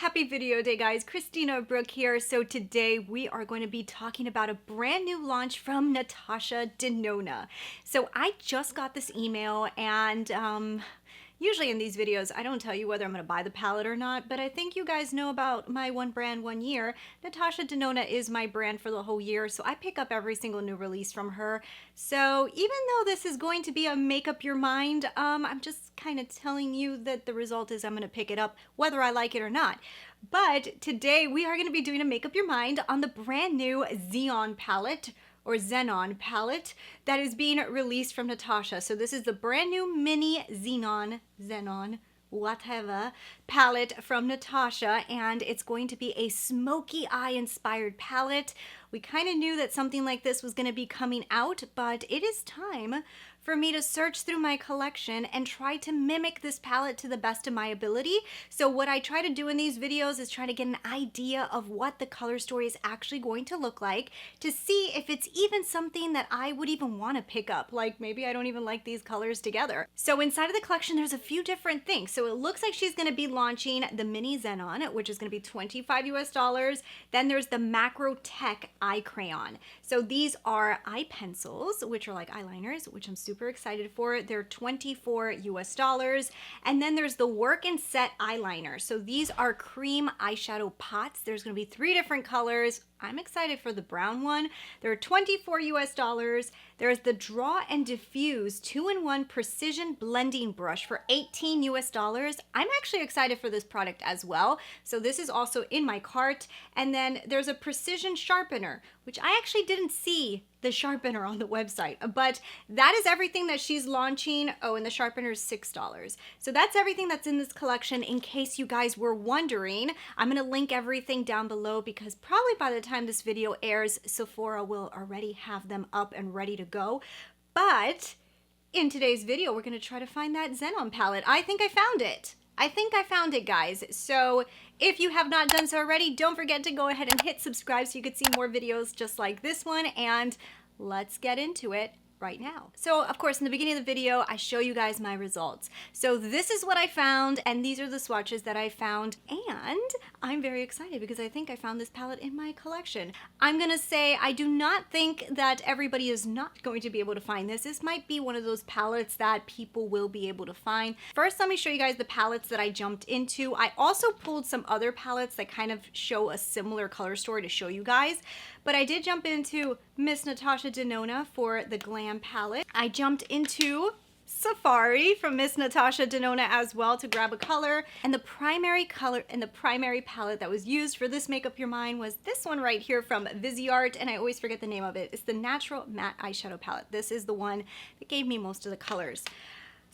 Happy video day, guys. Christina, Brooke here. So today we are going to be talking about a brand new launch from Natasha Denona. So I just got this email and usually in these videos, I don't tell you whether I'm going to buy the palette or not, but I think you guys know about my one brand, 1 year. Natasha Denona is my brand for the whole year, so I pick up every single new release from her. So even though this is going to be a make up your mind, I'm just kind of telling you that the result is I'm going to pick it up whether I like it or not. But today we are going to be doing a make up your mind on the brand new Xenon palette, or Xenon palette, that is being released from Natasha. So this is the brand new Mini Xenon, whatever, palette from Natasha, and it's going to be a smoky eye inspired palette. We kind of knew that something like this was going to be coming out, but it is time for me to search through my collection and try to mimic this palette to the best of my ability. So what I try to do in these videos is try to get an idea of what the color story is actually going to look like, to see if it's even something that I would even want to pick up. Like maybe I don't even like these colors together. So inside of the collection, there's a few different things. So it looks like she's going to be launching the Mini Xenon, which is going to be $25 US. Then there's the Macro Tech eye crayon. So these are eye pencils, which are like eyeliners, which I'm super excited for. They're $24 US. And then there's the Work and Set eyeliner. So these are cream eyeshadow pots. There's going to be 3 different colors. I'm excited for the brown one. They're $24 US. There's the Draw and Diffuse 2-in-1 Precision Blending Brush for $18 US. I'm actually excited for this product as well. So this is also in my cart. And then there's a Precision Sharpener, which I actually didn't see the sharpener on the website, but that is everything that she's launching. Oh, and the sharpener is $6. So that's everything that's in this collection, in case you guys were wondering. I'm gonna link everything down below because probably by the time this video airs, Sephora will already have them up and ready to go. But in today's video, we're gonna try to find that Xenon palette. I think I found it. I think I found it, guys. So if you have not done so already, don't forget to go ahead and hit subscribe so you could see more videos just like this one, and let's get into it right now. So of course, in the beginning of the video, I show you guys my results. So this is what I found, and these are the swatches that I found, and I'm very excited because I think I found this palette in my collection. I'm gonna say I do not think that everybody is not going to be able to find this. This might be one of those palettes that people will be able to find. First, let me show you guys the palettes that I jumped into. I also pulled some other palettes that kind of show a similar color story to show you guys, but I did jump into Miss Natasha Denona for the Glam palette. I jumped into Safari from Miss Natasha Denona as well to grab a color, and the primary color and the primary palette that was used for this Make Up Your Mind was this one right here from Viseart, and I always forget the name of it. It's the Natural Matte Eyeshadow Palette. This is the one that gave me most of the colors.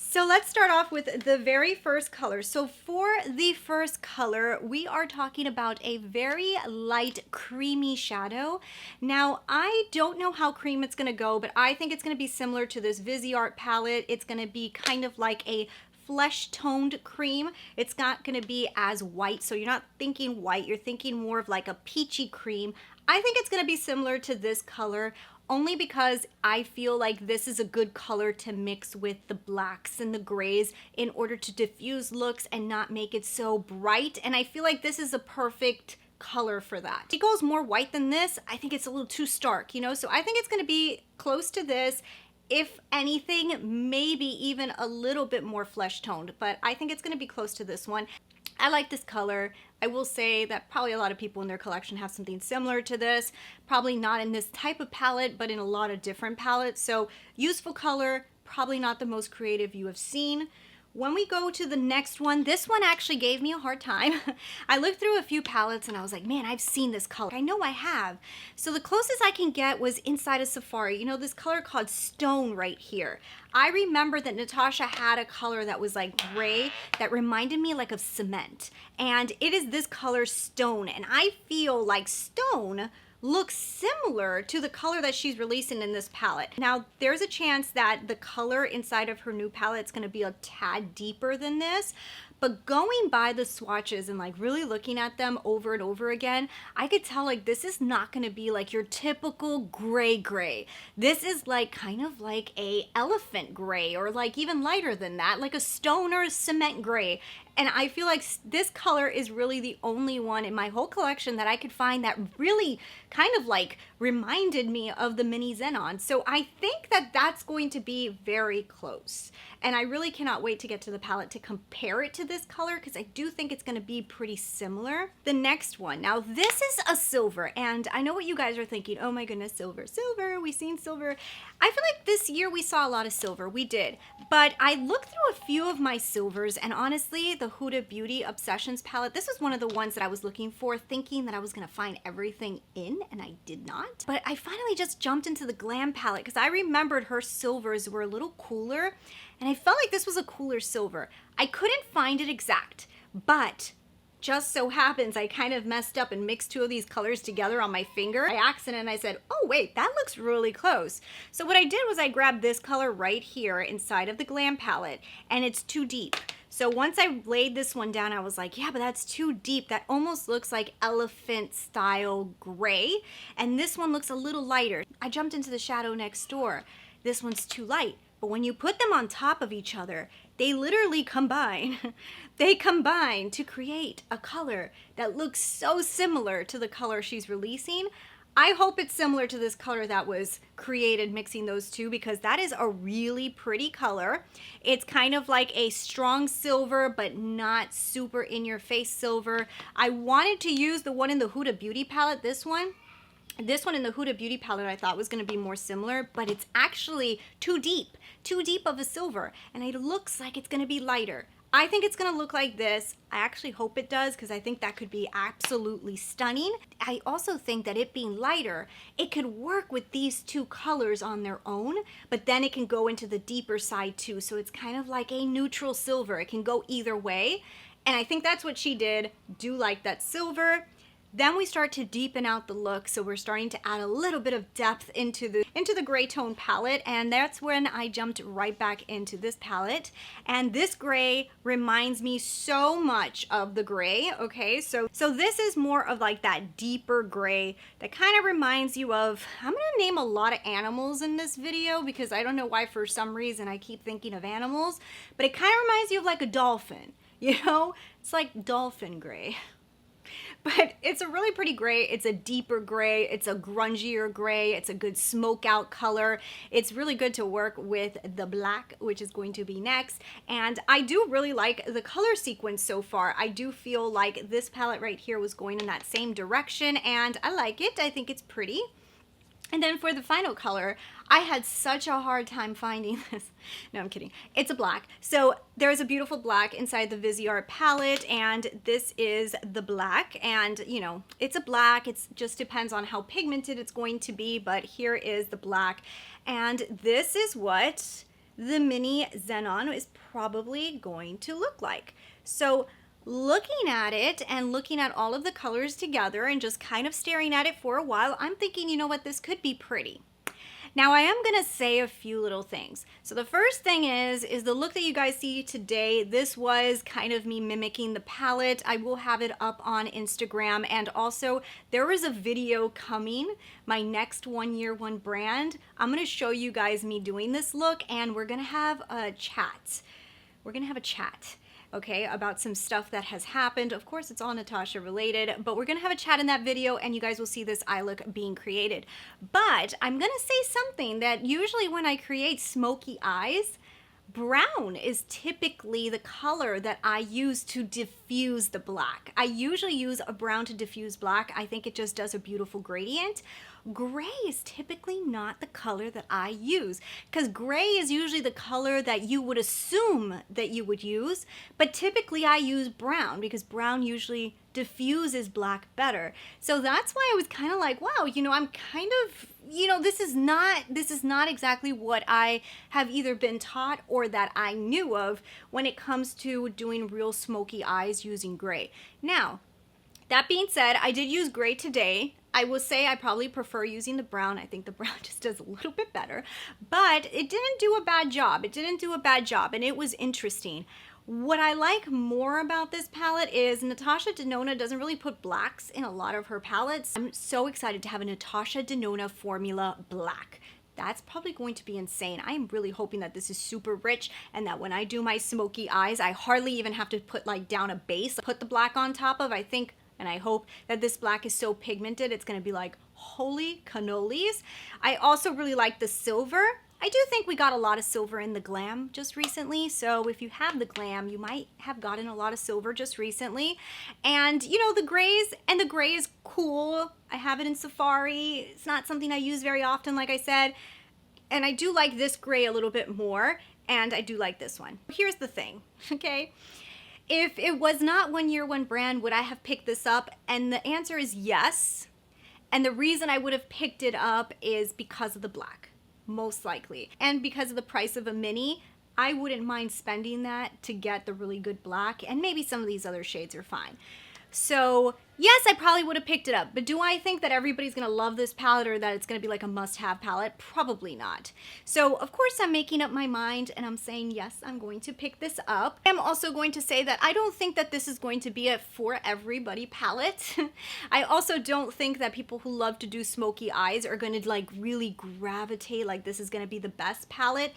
So let's start off with the very first color. So for the first color, we are talking about a very light creamy shadow. Now, I don't know how cream it's gonna go, but I think it's gonna be similar to this Viseart palette. It's gonna be kind of like a flesh toned cream. It's not gonna be as white, so you're not thinking white, you're thinking more of like a peachy cream. I think it's gonna be similar to this color, only because I feel like this is a good color to mix with the blacks and the grays in order to diffuse looks and not make it so bright. And I feel like this is a perfect color for that. It goes more white than this. I think it's a little too stark, you know? So I think it's gonna be close to this. If anything, maybe even a little bit more flesh toned, but I think it's gonna be close to this one. I like this color. I will say that probably a lot of people in their collection have something similar to this. Probably not in this type of palette, but in a lot of different palettes. So useful color, probably not the most creative you have seen. When we go to the next one, this one actually gave me a hard time. I looked through a few palettes and I was like, man, I've seen this color. I know I have. So the closest I can get was inside of Safari. You know, this color called Stone right here. I remember that Natasha had a color that was like gray that reminded me like of cement. And it is this color Stone. And I feel like Stone looks similar to the color that she's releasing in this palette. Now, there's a chance that the color inside of her new palette is gonna be a tad deeper than this, but going by the swatches and like really looking at them over and over again, I could tell like this is not gonna be like your typical gray. This is like kind of like a elephant gray, or like even lighter than that, like a stone or a cement gray. And I feel like this color is really the only one in my whole collection that I could find that really kind of like reminded me of the Mini Xenon. So I think that that's going to be very close. And I really cannot wait to get to the palette to compare it to this color, because I do think it's going to be pretty similar. The next one, now this is a silver, and I know what you guys are thinking. Oh my goodness, silver, silver, we've seen silver. I feel like this year we saw a lot of silver, we did. But I looked through a few of my silvers, and honestly, the Huda Beauty Obsessions palette, this was one of the ones that I was looking for, thinking that I was going to find everything in, and I did not. But I finally just jumped into the Glam palette because I remembered her silvers were a little cooler, and I felt like this was a cooler silver. I couldn't find it exact, but just so happens I kind of messed up and mixed two of these colors together on my finger by accident, and I said, oh wait, that looks really close. So what I did was I grabbed this color right here inside of the Glam palette, and it's too deep. So once I laid this one down, I was like, yeah, but that's too deep. That almost looks like elephant style gray. And this one looks a little lighter. I jumped into the shadow next door. This one's too light. But when you put them on top of each other, they literally combine. They combine to create a color that looks so similar to the color she's releasing. I hope it's similar to this color that was created mixing those two, because that is a really pretty color. It's kind of like a strong silver, but not super in your face silver. I wanted to use the one in the Huda Beauty palette, this one. This one in the Huda Beauty palette I thought was going to be more similar, but it's actually too deep of a silver, and it looks like it's going to be lighter. I think it's going to look like this. I actually hope it does, because I think that could be absolutely stunning. I also think that it being lighter, it could work with these two colors on their own, but then it can go into the deeper side too. So it's kind of like a neutral silver. It can go either way. And I think that's what she did. Do like that silver. Then we start to deepen out the look, so we're starting to add a little bit of depth into the gray tone palette, and that's when I jumped right back into this palette. And this gray reminds me so much of the gray, okay? So this is more of like that deeper gray that kind of reminds you of, I'm gonna name a lot of animals in this video because I don't know why for some reason I keep thinking of animals, but it kind of reminds you of like a dolphin, you know? It's like dolphin gray. But it's a really pretty gray. It's a deeper gray. It's a grungier gray. It's a good smoke out color. It's really good to work with the black, which is going to be next. And I do really like the color sequence so far. I do feel like this palette right here was going in that same direction, and I like it. I think it's pretty. And then for the final color, I had such a hard time finding this. No, I'm kidding. It's a black. So there's a beautiful black inside the Viseart palette, and this is the black. And, you know, it's a black. It just depends on how pigmented it's going to be, but here is the black. And this is what the Mini Xenon is probably going to look like. So looking at it and looking at all of the colors together and just kind of staring at it for a while, I'm thinking, you know what, this could be pretty. Now I am gonna say a few little things. So the first thing is the look that you guys see today. This was kind of me mimicking the palette. I will have it up on Instagram, and also there is a video coming, my next 1 year, one brand. I'm gonna show you guys me doing this look, and we're gonna have a chat. We're gonna have a chat, okay, about some stuff that has happened. Of course, it's all Natasha related, but we're gonna have a chat in that video, and you guys will see this eye look being created. But I'm gonna say something that usually when I create smoky eyes, brown is typically the color that I use to diffuse the black. I usually use a brown to diffuse black. I think it just does a beautiful gradient. Gray is typically not the color that I use, because gray is usually the color that you would assume that you would use, but typically I use brown because brown usually diffuses black better. So that's why I was kind of like, wow, you know, I'm kind of, you know, this is not exactly what I have either been taught or that I knew of when it comes to doing real smoky eyes using gray. Now, that being said, I did use gray today. I will say I probably prefer using the brown. I think the brown just does a little bit better, but it didn't do a bad job. It didn't do a bad job, and it was interesting. What I like more about this palette is Natasha Denona doesn't really put blacks in a lot of her palettes. I'm so excited to have a Natasha Denona formula black. that's probably going to be insane. I am really hoping that this is super rich and that when I do my smoky eyes, I hardly even have to put like down a base, put the black on top of. I think and I hope that this black is so pigmented, it's gonna be like, holy cannolis. I also really like the silver. I do think we got a lot of silver in the glam just recently. So if you have the glam, you might have gotten a lot of silver just recently. And you know, the grays, and the gray is cool. I have it in Safari. It's not something I use very often, like I said. And I do like this gray a little bit more. And I do like this one. Here's the thing, okay? If it was not 1 year, one brand, would I have picked this up? And the answer is yes. And the reason I would have picked it up is because of the black, most likely. And because of the price of a mini, I wouldn't mind spending that to get the really good black, and maybe some of these other shades are fine. So yes, I probably would have picked it up, but do I think that everybody's gonna love this palette or that it's gonna be like a must-have palette? Probably not. So of course I'm making up my mind and I'm saying yes, I'm going to pick this up. I'm also going to say that I don't think that this is going to be a for everybody palette. I also don't think that people who love to do smoky eyes are gonna like really gravitate like this is gonna be the best palette.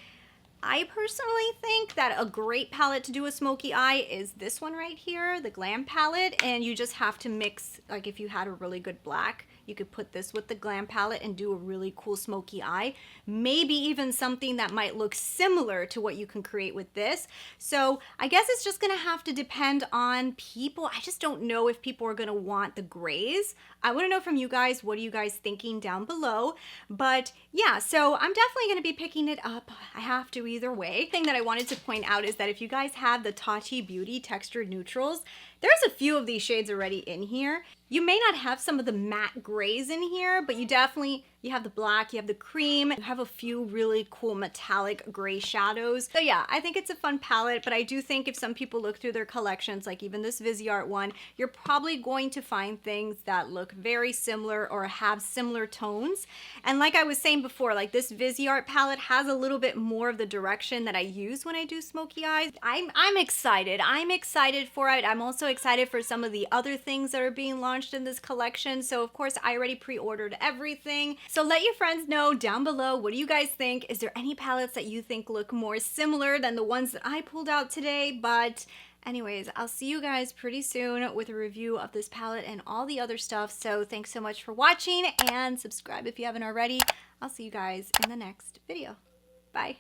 I personally think that a great palette to do a smoky eye is this one right here, the Glam palette, and you just have to mix, like if you had a really good black, you could put this with the Glam palette and do a really cool smoky eye. Maybe even something that might look similar to what you can create with this. So I guess it's just gonna have to depend on people. I just don't know if people are gonna want the grays. I wanna know from you guys, what are you guys thinking down below? But yeah, so I'm definitely gonna be picking it up. I have to either way. The thing that I wanted to point out is that if you guys have the Tati Beauty Textured Neutrals, there's a few of these shades already in here. You may not have some of the matte grays in here, but you definitely, you have the black, you have the cream, you have a few really cool metallic gray shadows. So yeah, I think it's a fun palette, but I do think if some people look through their collections, like even this Viseart one, you're probably going to find things that look very similar or have similar tones. And like I was saying before, like this Viseart palette has a little bit more of the direction that I use when I do smoky eyes. I'm excited. I'm excited for it. I'm also excited for some of the other things that are being launched in this collection. So of course I already pre-ordered everything. So let your friends know down below, what do you guys think? Is there any palettes that you think look more similar than the ones that I pulled out today? But anyways, I'll see you guys pretty soon with a review of this palette and all the other stuff. So thanks so much for watching and subscribe if you haven't already. I'll see you guys in the next video. Bye.